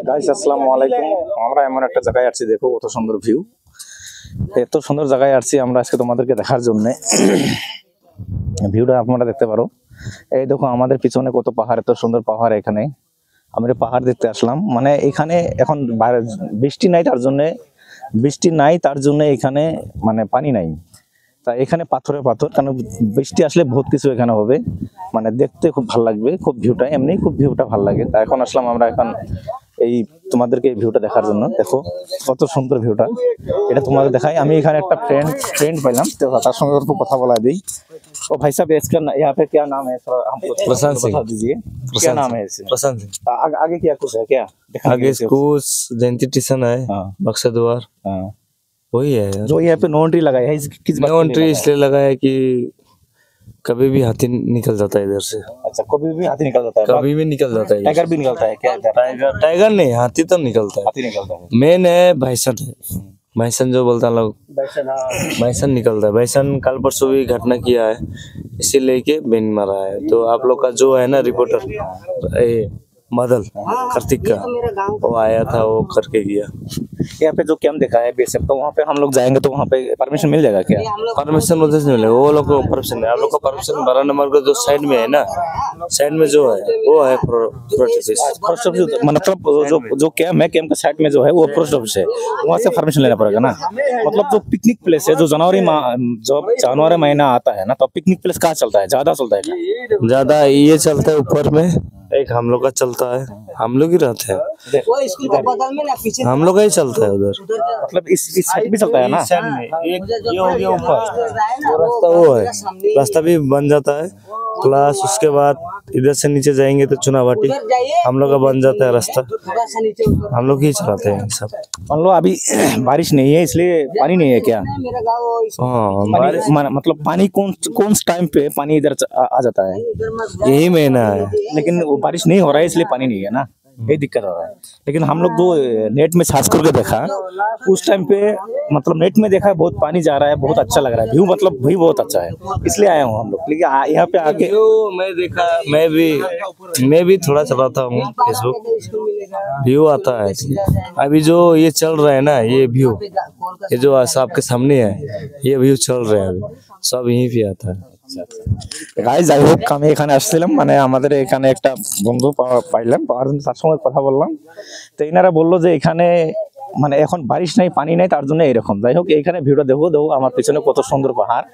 Guys আসসালামু আলাইকুম। আমরা এমন একটা জায়গায় আসছি, দেখো কত সুন্দর ভিউ। এত সুন্দর জায়গায় আসছি আমরা আজকে তোমাদেরকে দেখার জন্য। ভিউটা আপনারা দেখতে পারো। এই দেখো আমাদের পিছনে কত পাহাড়, এত সুন্দর পাহাড়। এখানে আমরা পাহাড় দেখতে আসলাম। মানে এখানে এখন বৃষ্টি নাই, তার জন্য এখানে মানে পানি নাই। তা এখানে পাথরে পাথর, কারণ বৃষ্টি আসলে বহুত কিছু এখানে হবে। মানে দেখতে খুব ভালো লাগবে, খুব ভিউটা এমনি খুব ভিউটা ভালো লাগে। তা এখন আসলাম আমরা এখন এই তোমাদেরকে এই ভিউটা দেখার জন্য। দেখো কত সুন্দর ভিউটা, এটা তোমাদের দেখাই। আমি এখানে একটা ফ্রেন্ড পাইলাম, তো তার সঙ্গে একটু কথা বলা দিই। ओ भाई साहब, इसका यहाँ पे क्या नाम है, थोड़ा हमको प्रशांत सिंह। बता दीजिए क्या नाम है इसमें? प्रशांत सिंह। आगे क्या कुछ है क्या आगे कुछ जयंती स्टेशन है, हाँ बक्सा द्वार, हाँ। वही है यार। जो यहाँ पे नो एंट्री लगाया है, किस बात नो के लिए एंट्री लगाया है? इसलिए लगा है कि कभी भी हाथी निकल जाता है इधर से, अच्छा, कभी भी हाथी निकल जाता है? कभी भी निकल जाता है इधर टाइगर भी निकलता है क्या से। इधर? टाइगर टाइगर नहीं, हाथी तो निकलता है। हाथी निकलता है। मेन है भैंसन है, भैंसन जो बोलता है लोग, भैंसन निकलता है। भैंसन कल परसों भी घटना किया है, इसी लेके बेन मारा है। तो आप लोग का जो है ना रिपोर्टर मदल कार्तिक का, वो आया था, वो करके गया। यहाँ पे जो कैंप देखा है बीएसएफ का, वहाँ पे हम लोग जाएंगे तो वहाँ पे परमिशन मिल जाएगा क्या? परमिशन उधर से मिलेगा, वो लोग को परमिशन है। आप लोग को परमिशन 12 नंबर का जो साइड में है ना, साइड में जो है वो है फॉरेस्ट ऑफिस, मतलब जो कैंप है, कैंप का साइड में जो है वो फॉरेस्ट ऑफिस है, वहाँ से परमिशन लेना पड़ेगा ना। मतलब जो पिकनिक प्लेस है, जो जनवरी महीना आता है ना, तो पिकनिक प्लेस कहाँ चलता है, ज्यादा चलता है क्या? ज्यादा ये चलता है ऊपर में, एक हम लोग का चलता है, हम लोग ही रहते हैं, हम लोग का ही चलता है उधर। मतलब इस साइड भी चलता है ना? इस साइड में एक ये हो गया ऊपर, वो रास्ता वो है, रास्ता भी बन जाता है। प्लस उसके बाद इधर से नीचे जाएंगे तो चुनावाटी हम लोग का बन जाता है रास्ता, हम लोग ही चलाते हैं सब। मान लो अभी बारिश नहीं है इसलिए पानी नहीं है क्या? हाँ, मतलब पानी कौन टाइम पे पानी इधर आ जाता है? यही महीना है, लेकिन वो बारिश नहीं हो रहा है इसलिए पानी नहीं है ना, यही दिक्कत हो रहा है। लेकिन हम लोग जो नेट में सर्च करके देखा, उस टाइम पे मतलब नेट में देखा बहुत पानी जा रहा है, बहुत अच्छा लग रहा है व्यू, मतलब व्यू बहुत अच्छा है, इसलिए आया हूँ हम लोग। लेकिन यहाँ पे आके मैं देखा, मैं भी थोड़ा चलाता हूँ फेसबुक, व्यू आता है। अभी जो ये चल रहा है ना, ये व्यू, ये जो आपके सामने है, ये व्यू चल रहा है, अभी सब यहीं पे आता है। গাইস যাই হোক, আমি এখানে আসছিলাম, মানে আমাদের এখানে একটা বন্ধু পাইলাম, পাওয়ার জন্য তার সঙ্গে কথা বললাম। তো এনারা বললো যে এখানে মানে এখন বারিশ নাই, পানি নাই, তার জন্য এরকম। যাই হোক, এইখানে ভিউটা দেখো আমার পিছনে কত সুন্দর পাহাড়।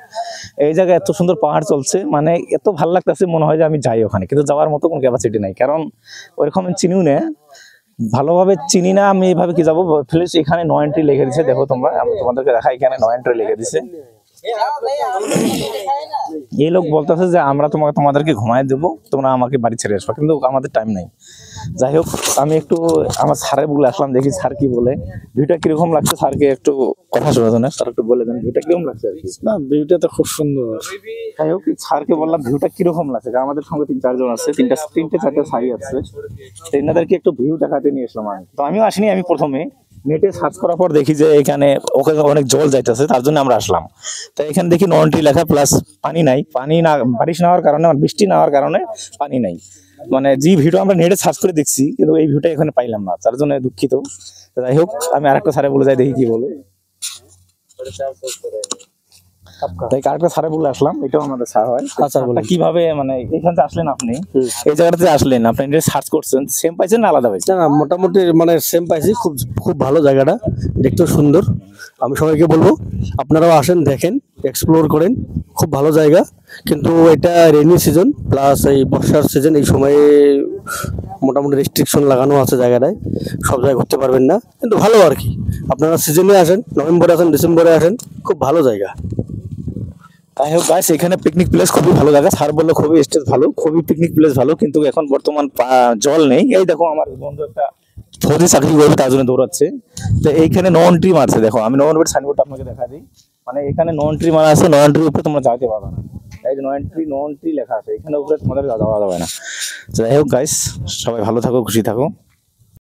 এই জায়গায় এত সুন্দর পাহাড় চলছে, মানে এত ভালো লাগতেছে, মনে হয় যে আমি যাই ওখানে, কিন্তু যাওয়ার মতো কোনো ক্যাপাসিটি নাই, কারণ ওইরকম চিনিও না, ভালোভাবে চিনি না আমি। এইভাবে কি যাবো? প্লিজ, এখানে নো এন্ট্রি লিখে দিছে, দেখো তোমরা, আমি তোমাদেরকে দেখাই, এখানে নো এন্ট্রি লিখে দিছে। এই লোক বলতেছে যে আমরা তোমাদেরকে ঘুমায় দেবো, তোমরা আমাকে বাড়ি ছেড়ে আসবো, কিন্তু আমাদের টাইম নাই। যাই হোক, আমি একটু আমার স্যারের বলে আসলাম, দেখি স্যার কি বলে। ভিউটা কিরকম লাগছে, স্যারকে একটু কথা শোনা না, স্যার একটু বলে দেন ভিউটা কিরকম লাগছে আর কি। না, ভিউটা তো খুব সুন্দর। যাই হোক, স্যারকে বললাম ভিউটা কিরকম লাগছে, কারণ আমাদের সঙ্গে 3-4 জন আছে, তিনটে চারটে সারি আছে, তো এনাদেরকে একটু ভিউ দেখাতে নিয়ে আসলাম আমি। তো আমিও আসিনি, আমি প্রথমে নেটে সার্চ করার পর দেখি যে এখানে ওখানে অনেক জল যাইতেছে, তার জন্য আমরা আসলাম। তো এখানে দেখি নো এন্ট্রি লেখা, প্লাস পানি নাই, পানি না, বারিশ না হওয়ার কারণে, বৃষ্টি না হওয়ার কারণে পানি নাই। মানে যে ভিডিও আমরা নেটে সার্চ করে দেখছি, কিন্তু এই ভিউটা এখানে পাইলাম না, তার জন্য দুঃখিত। যাই হোক, আমি আরেকটা স্যারে বলে যাই, দেখি কি বলে। তাই আরেকটা স্যারে বলে আসলাম, এটাও আমাদের স্যার হয়। আচ্ছা, কিভাবে মানে এখান থেকে আসলেন আপনি, এই জায়গাটাতে আসলেন, আপনি এটা সার্চ করছেন, সেম পাইছেন না আলাদা পাইছেন? না, মোটামুটি মানে সেম পাইছি, খুব খুব ভালো জায়গাটা, দেখতেও সুন্দর। আমি সবাইকে বলবো আপনারাও আসেন, দেখেন, এক্সপ্লোর করেন, খুব ভালো জায়গা। কিন্তু এটা রেইনি সিজন প্লাস এই বর্ষার সিজন, এই সময়ে মোটামুটি রেস্ট্রিকশন লাগানো আছে জায়গাটায়, সব জায়গায় ঘুরতে পারবেন না, কিন্তু ভালো আর কি। আপনারা সিজনে আসেন, নভেম্বরে আসেন, ডিসেম্বরে আসেন, খুব ভালো জায়গা। যাই হোক গাইস, এখানে পিকনিক প্লেস খুবই ভালো জায়গা, স্যার বললো খুবই স্টেজ ভালো, খুবই পিকনিক প্লেস ভালো, কিন্তু এখন বর্তমান জল নেই। এই দেখো আমার বন্ধু একটা ফৌজি চাকরি করবে, তার জন্য দৌড়াচ্ছে। তো এইখানে নো এন্ট্রি মারছে, দেখো আমি নো এন্ট্রি সাইনবোর্ডটা আপনাকে দেখা দিই। মানে এখানে নো এন্ট্রি মারা আছে, নো এন্ট্রির উপরে তোমরা যাইতে পারবে না, এই যে নো এন্ট্রি লেখা আছে, এখানে উপরে তোমাদের যাওয়া যাবে না। যাই হোক গাইস, সবাই ভালো থাকো, খুশি থাকো।